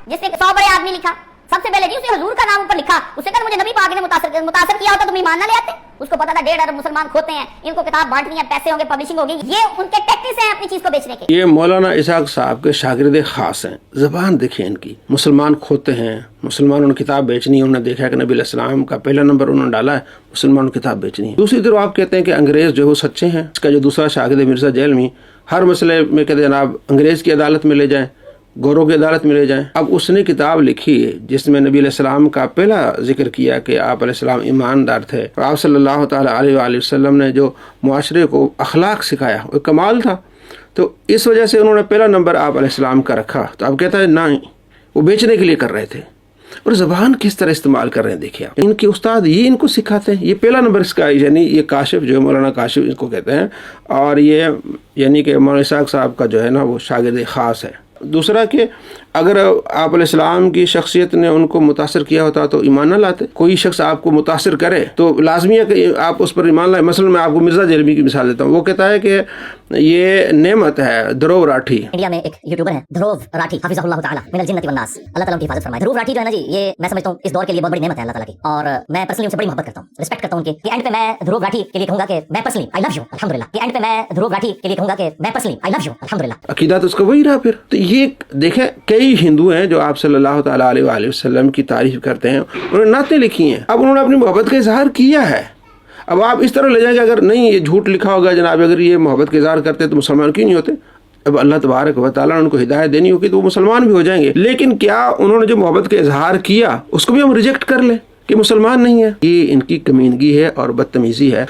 جس نے 100 بڑے آدمی لکھا, सबसे पहले जी उसे हुजूर का नाम ऊपर लिखा, उससे कहना मुझे नबी पाक ने मुतासर किया होता तुम ईमान ना ले आते. उसको पता था 1.5 अरब मुसलमान खोते हैं, इनको किताब बांटनी है, पैसे होंगे, पब्लिशिंग होगी, ये उनके टैक्टिक्स हैं अपनी चीज को बेचने के. ये मौलाना इसहाक साहब के शागिर्द खास हैं. ज़बान देखिए इनकी, मुसलमान खोते हैं, मुसलमानों ने किताब बेचनी है. उन्होंने देखा कि नबी अलैहिस्सलाम का पहला नंबर उन्होंने डाला है, मुसलमानों की किताब बेचनी है. दूसरी तरफ आप कहते हैं कि अंग्रेज़ जो है सच्चे हैं. इसका जो दूसरा शागिर्द मिर्ज़ा जैलमी हर मसले में कहते जनाब अंग्रेज़ की अदालत में ले जाएं, गौरों की अदालत में ले जाएं. अब उसने किताब लिखी है जिसमें नबी अलैहिस्सलाम का पहला जिक्र किया कि आप अलैहिस्सलाम ईमानदार थे, और आप सल्लल्लाहु ताला अलैहि वसल्लम ने जो मुआशरे को अखलाक सिखाया वो कमाल था. तो इस वजह से उन्होंने पहला नंबर आप अलैहिस्सलाम का रखा. तो अब कहता है नहीं, वो बेचने के लिए कर रहे थे. और ज़बान किस तरह इस्तेमाल कर रहे हैं देखिए आप. इनके उस्ताद ये इनको सिखाते हैं. ये पहला नंबर इसका, यानी ये काशिफ जो है मौलाना काशिफ इसको कहते हैं, और ये यानी कि मौलाना इसहाक साहब का जो है ना वो शागिर्द ख़ास है. दूसरा कि अगर आप अलैहिस्सलाम की शख्सियत ने उनको मुतासर किया होता तो ईमान न लाते. कोई शख्स आपको मुतासर करे तो लाजमी है कि आप उस पर ईमान लाए. मसलन मैं आपको मिर्ज़ा जैलमी की मिसाल देता हूँ. वो कहता है कि ये नेमत है ध्रुव राठी. इंडिया में एक यूट्यूबर है ध्रुव राठी, हाफिज़हुल्लाह ताला मिनल जिन्नति वन्नास, अल्लाह ताला उनकी हिफाजत फरमाए. ध्रुव राठी जो है ना जी, ये मैं समझता हूँ इस दौर के लिए बहुत बड़ी नेमत है अल्लाह ताला की, और मैं पर्सनली उनसे बड़ी मोहब्बत करता हूँ, रिस्पेक्ट करता हूँ उनकी. कि एंड पे मैं ध्रुव राठी के लिए कहूँगा कि मैं पर्सनली आई लव यू अल्हम्दुलिल्लाह. कि एंड पे मैं ध्रुव राठी के लिए कहूँगा कि मैं पर्सनली आई लव यू अल्हम्दुलिल्लाह. अकीदा तो उसका वही रहा फिर. तो ये देखें कई हिंदू हैं जो आप सल्लल्लाहु ताला अलैहि वसल्लम की तारीफ करते हैं, उन्होंने नातें लिखी हैं. अब उन्होंने अपनी मोहब्बत का इजहार किया है. अब आप इस तरह ले जाएंगे अगर नहीं ये झूठ लिखा होगा जनाब, अगर ये मोहब्बत का इजहार करते तो मुसलमान क्यों नहीं होते. अब अल्लाह तबारक व तआला ने उनको हिदायत देनी होगी तो वो मुसलमान भी हो जाएंगे. लेकिन क्या उन्होंने जो मोहब्बत का इजहार किया उसको भी हम रिजेक्ट कर लें कि मुसलमान नहीं है? ये इनकी कमीनगी है और बदतमीज़ी है.